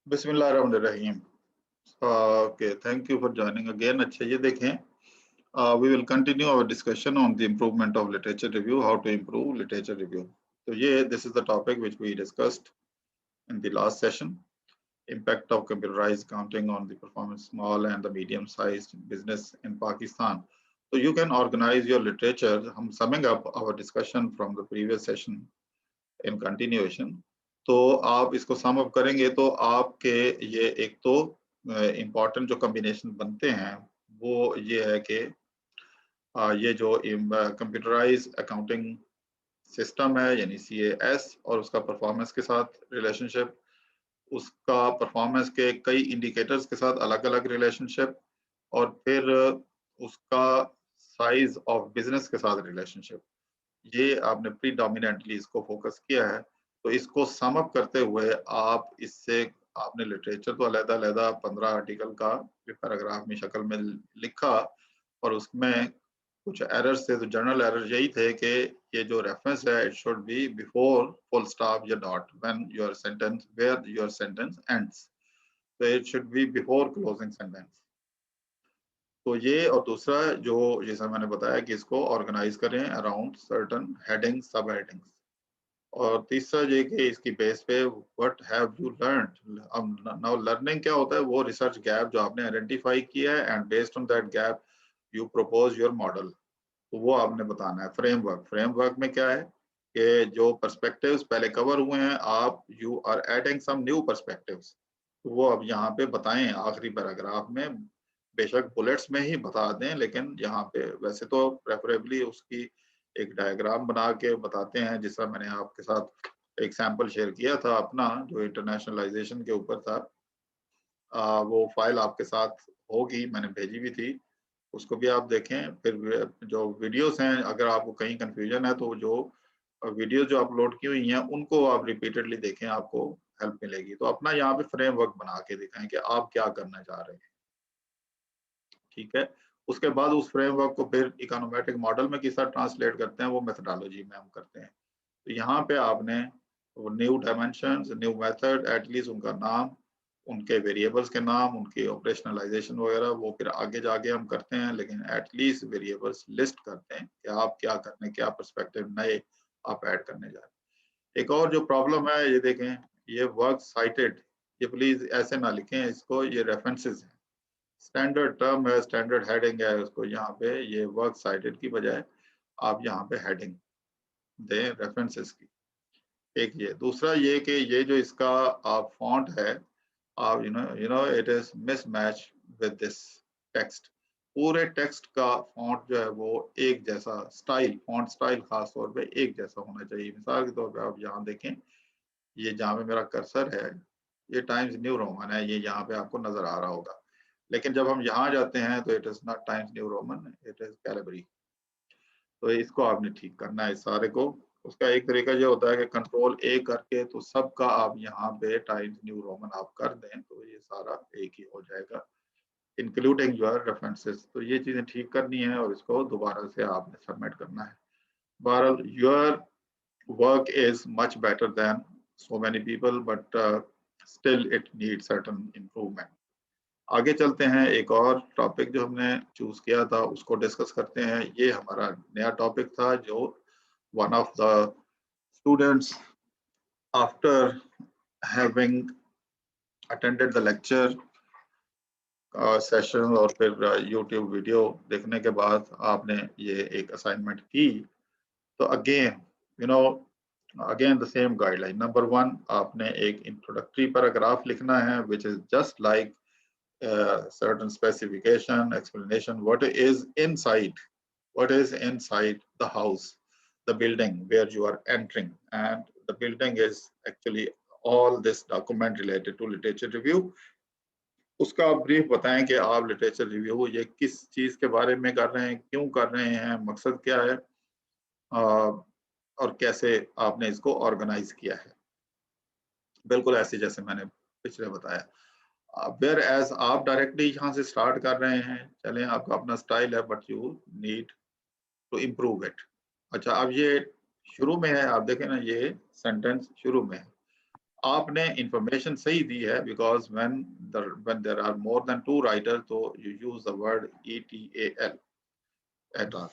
बिस्मिल्लाहिर्रहमानिर्रहीम। Okay, thank you for joining again. अच्छा, ये देखें, we will continue our discussion on the improvement of literature review, how to improve literature review. So this is the topic which we discussed in the last session: impact of computerized accounting on the performance small and the medium sized business in Pakistan. So you can organize your literature. हम summing up our discussion from the previous session in continuation. तो आप इसको sum up करेंगे तो आपके ये एक तो इम्पॉर्टेंट जो कॉम्बिनेशन बनते हैं वो ये है कि ये जो कंप्यूटराइज अकाउंटिंग सिस्टम है यानी CAS और उसका परफॉर्मेंस के साथ रिलेशनशिप, उसका परफॉर्मेंस के कई इंडिकेटर्स के साथ अलग अलग रिलेशनशिप, और फिर उसका साइज ऑफ बिजनेस के साथ रिलेशनशिप, ये आपने प्रीडोमिनेंटली इसको फोकस किया है। तो इसको सम अप करते हुए आप इससे आपने लिटरेचर तो अलग-अलग 15 आर्टिकल का पैराग्राफ में शक्ल में लिखा, और उसमें कुछ एरर्स थे। तो जनरल एरर यही थे कि ये जो रेफरेंस है it should be before full stop या dot when your sentence where your sentence ends, तो it should be before closing sentence. तो ये, और दूसरा जो जैसा मैंने बताया कि इसको ऑर्गेनाइज करें अराउंड सर्टेन हेडिंग सब हेडिंग्स, और तीसरा ये कि इसकी बेस पे व्हाट हैव यू लर्नड। अब नाउ लर्निंग क्या होता है, वो रिसर्च गैप जो आपने आइडेंटिफाई किया है and based on that gap you propose your model, तो वो आपने बताना है। फ्रेमवर्क में क्या है कि जो पर्सपेक्टिव्स पहले कवर हुए हैं आप you are adding some new perspectives, तो वो अब यहाँ पे बताएं आखिरी पैराग्राफ में, बेशक बुलेट्स में ही बता दें, लेकिन यहाँ पे वैसे तो प्रेफरेबली उसकी एक डायग्राम बना के बताते हैं, जिसका मैंने आपके साथ एक सैंपल शेयर किया था अपना जो इंटरनेशनलाइजेशन के ऊपर था। वो फाइल आपके साथ होगी, मैंने भेजी भी थी, उसको भी आप देखें। फिर जो वीडियोस हैं, अगर आपको कहीं कंफ्यूजन है तो जो वीडियो जो अपलोड की हुई हैं उनको आप रिपीटेडली देखें, आपको हेल्प मिलेगी। तो अपना यहाँ पे फ्रेमवर्क बना के दिखाएं कि आप क्या करना चाह रहे हैं, ठीक है। उसके बाद उस फ्रेमवर्क को फिर इकोनोमेट्रिक मॉडल में किस तरह ट्रांसलेट करते हैं वो मेथोडोलॉजी में हम करते हैं। तो यहाँ पे आपने वो new dimensions, new method, at least उनका नाम, उनके वेरिएबल्स के नाम, उनकी ऑपरेशनलाइजेशन वगैरह वो फिर आगे जाके हम करते हैं, लेकिन एटलीस्ट वेरिएबल्स लिस्ट करते हैं कि आप क्या करने, क्या पर्सपेक्टिव नए आप ऐड करने जा रहे हैं। एक और जो प्रॉब्लम है, ये देखें, ये वर्क साइटेड, ये प्लीज ऐसे ना लिखें इसको, ये रेफरेंसेस है, स्टैंडर्ड टर्म है, स्टैंडर्ड हेडिंग है, उसको यहाँ पे ये वर्क साइटेड की बजाय आप यहाँ पे हेडिंग दें रेफरेंसेस की। एक ये, दूसरा ये कि ये जो इसका आप फॉन्ट है, आप it is mismatch with this text. पूरे टेक्स्ट का फॉन्ट जो है वो एक जैसा, स्टाइल, फॉन्ट स्टाइल खास तौर पे एक जैसा होना चाहिए। मिसाल के तौर पे आप यहाँ देखें, ये जहाँ पे मेरा कर्सर है ये टाइम्स न्यू रोमन है, ये यहाँ पे आपको नजर आ रहा होगा, लेकिन जब हम यहाँ जाते हैं तो it is not times new Roman, it is Calibri. तो इसको आपने ठीक करना है इस सारे को। उसका एक तरीका ये होता है कि कंट्रोल A करके तो सबका आप यहाँ पे टाइम्स न्यू रोमन आप कर दें, तो ये सारा एक ही हो जाएगा, इंक्लूडिंग योर रेफरेंसेस। तो ये चीजें ठीक करनी है और इसको दोबारा से आपने सबमिट करना है। बहरहाल your work is much better than so many people, but still it need certain improvement. आगे चलते हैं, एक और टॉपिक जो हमने चूज किया था उसको डिस्कस करते हैं। ये हमारा नया टॉपिक था जो one of the students, after having attended the lecture session और फिर YouTube वीडियो देखने के बाद आपने ये एक असाइनमेंट की, तो again again the same guideline. Number 1, आपने एक इंट्रोडक्टरी पैराग्राफ लिखना है which is just like certain specification, explanation, what is inside the house, the building where you are entering, and the building is actually all this document related to literature review। उसका आप brief बताएं कि आप literature review ये किस चीज के बारे में कर रहे हैं, क्यों कर रहे हैं, मकसद क्या है, और कैसे आपने इसको ऑर्गेनाइज किया है, बिल्कुल ऐसे जैसे मैंने पिछले बताया। वेयर एज आप डायरेक्टली यहाँ से स्टार्ट कर रहे हैं, चलें आपका अपना स्टाइल है, but you need to improve it. अच्छा, अब ये शुरू में है, आप देखें ना, ये सेंटेंस शुरू में है। आपने इंफॉर्मेशन सही दी है, because when there are more than 2 writer तो you use the word ETAL et al,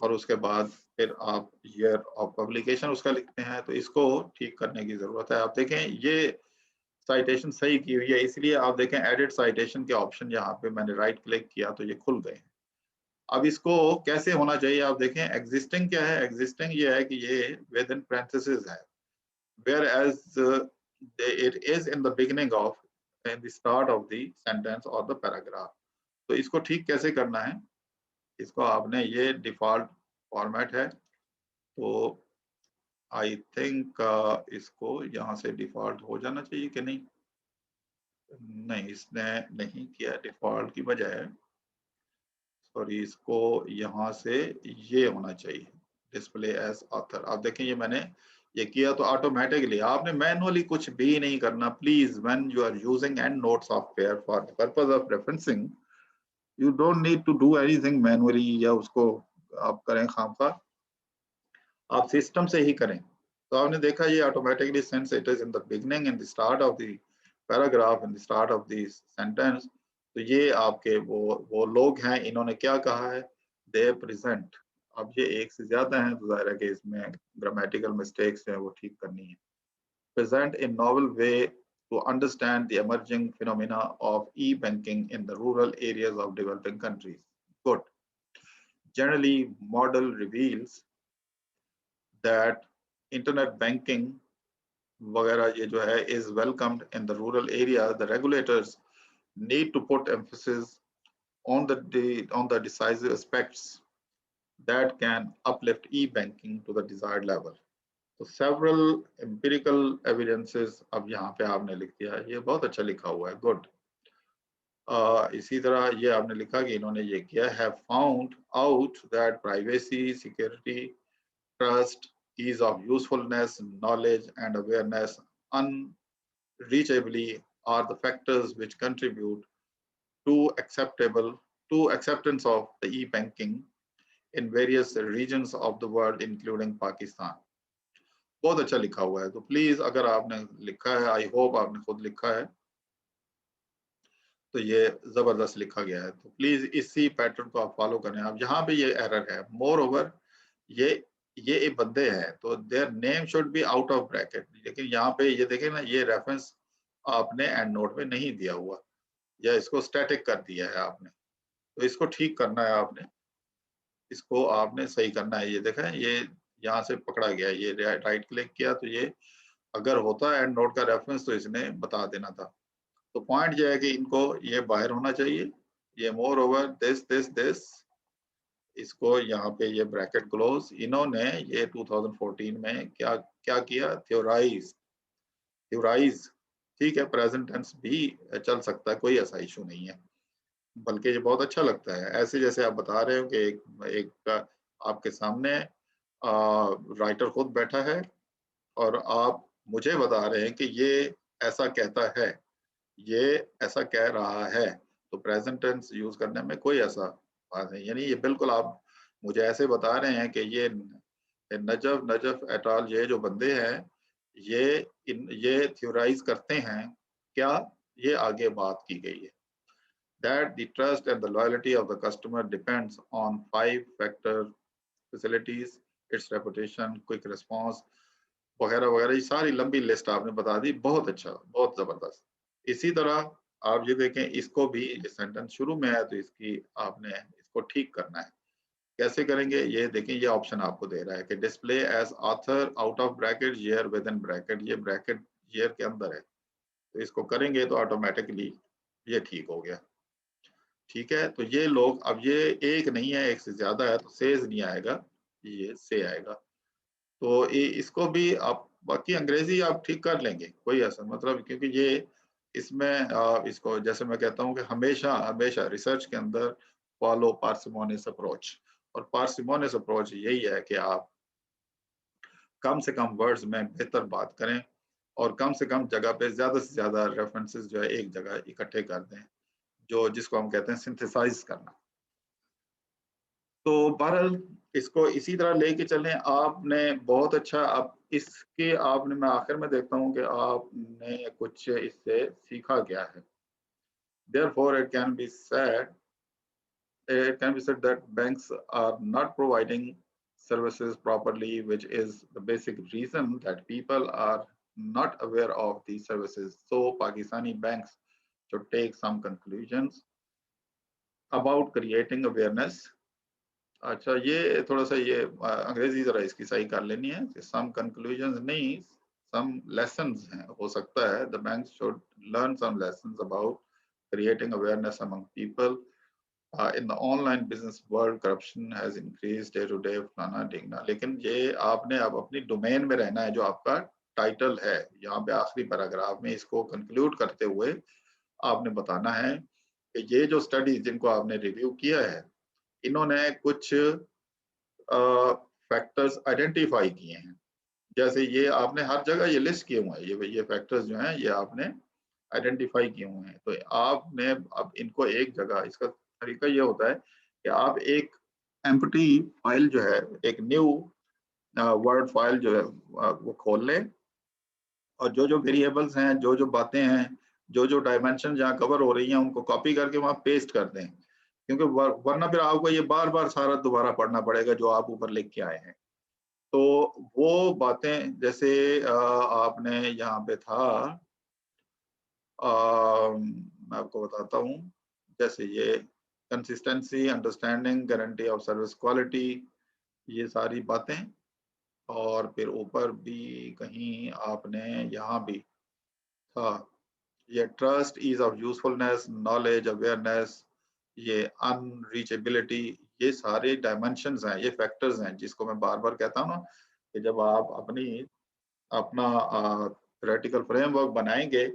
और उसके बाद फिर आप ईयर ऑफ पब्लिकेशन उसका लिखते हैं, तो इसको ठीक करने की जरूरत है। आप देखें ये साइटेशन सही की हुई है, इसलिए आप देखें एडिट साइटेशन के ऑप्शन यहाँ पे मैंने राइट क्लिक किया तो ये खुल गए। अब इसको कैसे होना चाहिए, आप देखें एग्जिस्टिंग क्या है, एग्जिस्टिंग ये है कि ये विद इन पैरेंथेसिस है, whereas it is in the beginning of in the start of the sentence or the paragraph। तो इसको ठीक कैसे करना है, इसको आपने, ये डिफॉल्ट फॉर्मेट है, तो आई थिंक इसको यहाँ से डिफॉल्ट हो जाना चाहिए कि नहीं, नहीं इसने नहीं किया, डिफॉल्ट की बजाय सॉरी इसको यहाँ से ये होना चाहिए, डिस्प्ले एज ऑथर। आप देखें ये मैंने ये किया तो ऑटोमेटिकली, आपने मैनुअली कुछ भी नहीं करना। Please when you are using EndNote software for the purpose of referencing, you don't need to do anything manually या उसको आप करें खामखा, आप सिस्टम से ही करें। तो आपने देखा ये automatically, since it is in the beginning, in the start of the paragraph, in the start of the sentence, तो ये आपके वो लोग हैं, इन्होंने क्या कहा है, दे प्रेजेंट। अब ये एक से ज्यादा हैं तो जाहिर है कि इसमें ग्रामेटिकल मिस्टेक्स हैं वो ठीक करनी है। Present in novel way to understand the emerging phenomena of e-banking in the rural areas of developing countries. Good. Generally, model reveals that internet banking वगैरह ये जो है is welcomed in the rural area. The regulators need to put emphasis on the decisive aspects that can uplift e-banking to the desired level. तो several empirical evidences अब यहाँ पे आपने लिख दिया, ये बहुत अच्छा लिखा हुआ है, गुड। इसी तरह ये आपने लिखा कि इन्होंने ये किया, have found out that privacy, security, trust, ease of usefulness, knowledge and awareness unreachably are the factors which contribute to acceptance of the e-banking in various regions of the world including Pakistan। बहुत अच्छा लिखा हुआ है, तो please अगर आपने लिखा है, आई होप आपने खुद लिखा है, तो ये जबरदस्त लिखा गया है, तो प्लीज इसी पैटर्न को आप फॉलो करें। अब यहाँ पे ये एरर है, मोर ओवर ये एक बंदे हैं तो their name should be out of bracket, लेकिन यहाँ पे ये देखें ना, ये रेफरेंस आपने एंड नोट में नहीं दिया हुआ, या इसको स्टैटिक कर दिया है आपने, तो इसको ठीक करना है आपने, इसको आपने सही करना है। ये देखें ये यहाँ से पकड़ा गया, ये राइट क्लिक किया तो ये अगर होता एंड नोट का रेफरेंस तो इसने बता देना था। तो पॉइंट ये है कि इनको ये बाहर होना चाहिए, ये मोर ओवर दिस, इसको यहाँ पे ये ब्रैकेट क्लोज। इन्होंने ये 2014 में क्या क्या किया, थ्योराइज, ठीक है, प्रेजेंट टेंस भी चल सकता है, कोई ऐसा इशू नहीं है, बल्कि ये बहुत अच्छा लगता है। ऐसे जैसे आप बता रहे हो कि एक आपके सामने राइटर खुद बैठा है और आप मुझे बता रहे हैं कि ये ऐसा कहता है, ये ऐसा कह रहा है, तो प्रेजेंट टेंस यूज करने में कोई ऐसा बात नहीं, यानी ये बिल्कुल आप मुझे ऐसे बता रहे हैं कि ये नजफ एट अल, ये जो बंदे हैं ये थ्योराइज करते हैं, क्या ये आगे बात की गई है, that the trust and the loyalty of the customer depends on 5 factor facilities, its reputation, quick response वगैरह वगैरह, ये सारी लंबी लिस्ट आपने बता दी, बहुत अच्छा, बहुत जबरदस्त। इसी तरह आप ये देखें, इसको भी ये सेंटेंस शुरू में है तो इसकी आपने इसको ठीक करना है। कैसे करेंगे, ये देखें, ये ऑप्शन आपको दे रहा है कि display as author out of bracket year within bracket, ये ब्रैकेट ईयर के अंदर है, तो इसको करेंगे तो ऑटोमेटिकली ये ठीक हो गया। ठीक है, तो ये लोग, अब ये एक नहीं है, एक से ज्यादा है, तो सेज नहीं आएगा, ये से आएगा। तो इसको भी आप, बाकी अंग्रेजी आप ठीक कर लेंगे, कोई ऐसा मतलब, क्योंकि ये इसमें इसको जैसे मैं कहता हूँ कि हमेशा हमेशा रिसर्च के अंदर फॉलो पार्सिमोनियस अप्रोच, और पार्सिमोनियस अप्रोच यही है कि आप कम से कम वर्ड्स में बेहतर बात करें और कम से कम जगह पे ज्यादा से ज्यादा रेफरेंसेस जो है एक जगह इकट्ठे कर दें, जो जिसको हम कहते हैं सिंथेसाइज करना। तो बहरहाल इसको इसी तरह लेके चलें। आपने बहुत अच्छा, आप इसके आपने, मैं आखिर में देखता हूँ कि आपने कुछ इससे सीखा क्या है। Therefore, it can be said that banks are not providing services properly, which is the basic reason that people are not aware of these services. So Pakistani banks should take some conclusions about creating awareness. अच्छा, ये थोड़ा सा ये अंग्रेजी जरा इसकी सही कर लेनी है, some conclusions नहीं, some lessons हैं, हो सकता है. The banks should learn some lessons about creating awareness among people. In the online business world, corruption has increased day to day, फलाना ढिंगना. लेकिन ये आपने अब अपनी डोमेन में रहना है, जो आपका टाइटल है. यहाँ पे आखिरी पैराग्राफ में इसको कंक्लूड करते हुए आपने बताना है कि ये जो स्टडीज जिनको आपने रिव्यू किया है, इन्होंने कुछ फैक्टर्स आइडेंटिफाई किए हैं. जैसे ये आपने हर जगह ये लिस्ट किए हुए हैं, ये फैक्टर्स जो हैं ये आपने आइडेंटिफाई किए हुए हैं. तो आपने अब इनको एक जगह, इसका तरीका ये होता है कि आप एक एम्प्टी फाइल जो है, एक न्यू वर्ड फाइल जो है वो खोल लें, और जो वेरिएबल्स हैं, जो बातें हैं, जो डायमेंशन जहाँ कवर हो रही हैं, उनको कॉपी करके वहाँ पेस्ट कर दें. क्योंकि वरना फिर आपको ये बार बार सारा दोबारा पढ़ना पड़ेगा जो आप ऊपर लिख के आए हैं. तो वो बातें जैसे आपने यहाँ पे था, मैं आपको बताता हूँ, जैसे ये consistency, understanding, guarantee of service quality, ये सारी बातें. और फिर ऊपर भी कहीं आपने यहाँ भी था, ये trust, ease of usefulness, knowledge, awareness, ये अनरीचेबिलिटी, ये सारे डायमेंशंस हैं, ये फैक्टर्स हैं जिसको मैं बार बार कहता हूँ ना कि जब आप अपना थ्योरेटिकल फ्रेमवर्क बनाएंगे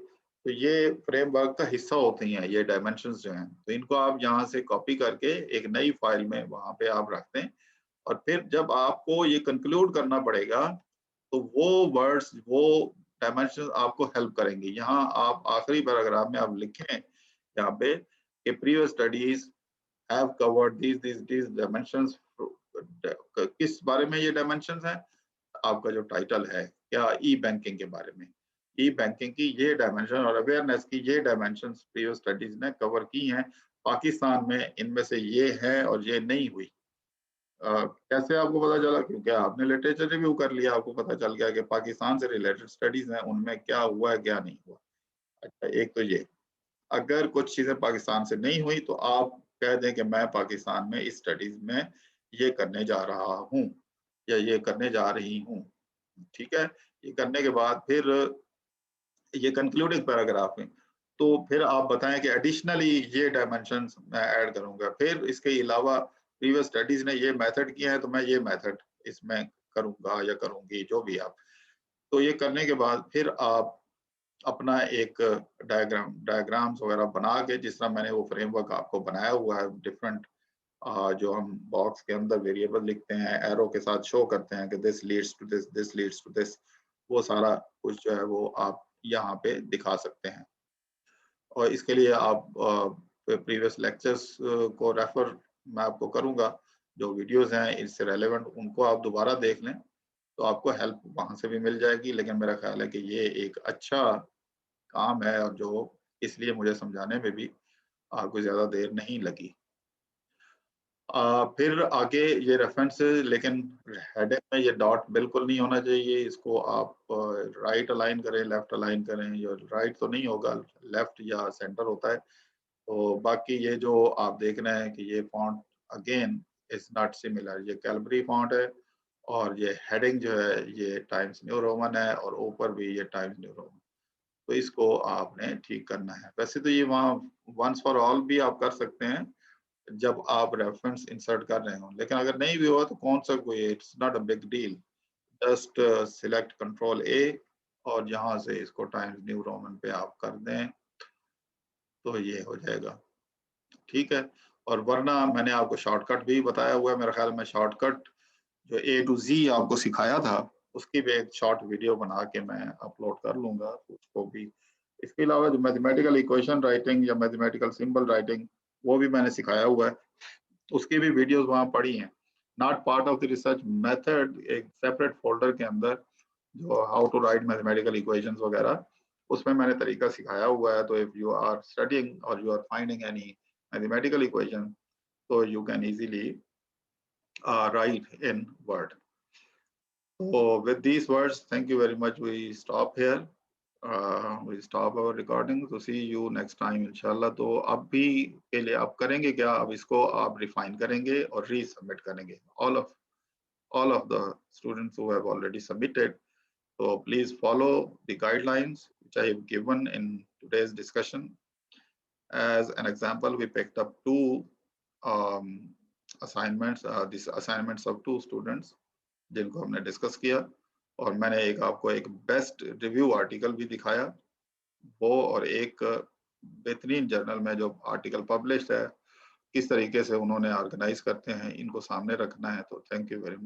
तो ये फ्रेमवर्क का हिस्सा होती हैं ये डायमेंशंस जो हैं. तो इनको आप यहाँ से कॉपी करके एक नई फाइल में वहां पे आप रख दें, और फिर जब आपको ये कंक्लूड करना पड़ेगा तो वो वर्ड्स, वो डायमेंशंस आपको हेल्प करेंगे. यहाँ आप आखिरी पैराग्राफ में आप लिखें यहाँ पे कि previous studies have covered these dimensions. किस बारे में ये डायमेंशंस हैं? आपका जो टाइटल है क्या, ई बैंकिंग के बारे में. ई बैंकिंग की ये डायमेंशन और अवेयरनेस की ये डायमेंशन प्रीवियस स्टडीज ने कवर की हैं. पाकिस्तान में इनमें से ये है और ये नहीं हुई. कैसे आपको पता चला? क्योंकि आपने लिटरेचर रिव्यू कर लिया, आपको पता चल गया कि पाकिस्तान से रिलेटेड स्टडीज हैं, उनमें क्या हुआ है क्या नहीं हुआ. अच्छा, एक तो ये, अगर कुछ चीजें पाकिस्तान से नहीं हुई तो आप कह दें कि मैं पाकिस्तान में इस स्टडीज में ये करने जा रहा हूँ या ये करने जा रही हूँ. ठीक है. ये करने के बाद फिर ये कंक्लूडिंग पैराग्राफ में तो फिर आप बताएं कि एडिशनली ये डायमेंशंस मैं ऐड करूंगा. फिर इसके अलावा प्रीवियस स्टडीज ने ये मेथड किया है तो मैं ये मेथड इसमें करूंगा या करूंगी, जो भी आप. तो ये करने के बाद फिर आप अपना एक डायग्राम्स वगैरह बना के, जिस तरह मैंने वो फ्रेमवर्क आपको बनाया हुआ है, डिफरेंट जो हम बॉक्स के अंदर वेरिएबल लिखते हैं, एरो के साथ शो करते हैं कि this leads to this, this leads to this, वो सारा कुछ जो है वो आप यहाँ पे दिखा सकते हैं. और इसके लिए आप प्रीवियस लेक्चर्स को रेफर मैं आपको करूंगा, जो वीडियोस हैं इससे रेलेवेंट, उनको आप दोबारा देख लें तो आपको हेल्प वहां से भी मिल जाएगी. लेकिन मेरा ख्याल है कि ये एक अच्छा काम है, और जो इसलिए मुझे समझाने में भी आपको ज्यादा देर नहीं लगी. फिर आगे ये रेफरेंसेस, लेकिन हेडिंग में ये डॉट बिल्कुल नहीं होना चाहिए. इसको आप राइट अलाइन करें, लेफ्ट अलाइन करें, या राइट तो नहीं होगा, लेफ्ट या सेंटर होता है. तो बाकी ये जो आप देख रहे हैं कि ये font again is not similar, ये कैलबरी फॉन्ट है, और ये हेडिंग जो है ये टाइम्स न्यू रोमन है, और ऊपर भी ये टाइम्स न्यू रोमन. तो इसको आपने ठीक करना है. वैसे तो ये वहाँ वंस फॉर ऑल भी आप कर सकते हैं जब आप रेफरेंस इंसर्ट कर रहे हो, लेकिन अगर नहीं भी हुआ तो कौन सा कोई, it's not a big deal. Just select control ए और यहाँ से इसको टाइम्स न्यू रोमन पे आप कर दें तो ये हो जाएगा. ठीक है. और वरना मैंने आपको शॉर्टकट भी बताया हुआ है. मेरे ख्याल में शॉर्टकट जो A to Z आपको सिखाया था उसकी भी एक शॉर्ट वीडियो बना के मैं अपलोड कर लूंगा उसको भी. इसके अलावा जो मैथमेटिकल इक्वेशन राइटिंग या मैथमेटिकल सिंबल राइटिंग, वो भी मैंने सिखाया हुआ है, उसकी भी वीडियोस वहाँ पड़ी हैं. Not part of the research method, एक सेपरेट फोल्डर के अंदर जो how to write mathematical equations वगैरह, उसमें मैंने तरीका सिखाया हुआ है। तो इफ यू आर स्टडिंग और you are finding any mathematical equation, so you can easily write in Word. So with these words, thank you very much. We stop here. We stop our recording. So see you next time, inshallah. तो अब भी के लिए आप करेंगे क्या? अब इसको आप रिफाइन करेंगे और रीसबमिट करेंगे. All of the students who have already submitted. So please follow the guidelines which I have given in today's discussion. As an example, we picked up two um, assignments, these assignments of two students जिनको हमने discuss किया, और मैंने एक आपको एक best review article भी दिखाया, वो और एक बेहतरीन जर्नल में जो आर्टिकल पब्लिश है, किस तरीके से उन्होंने ऑर्गेनाइज करते हैं, इनको सामने रखना है. तो थैंक यू वेरी मच.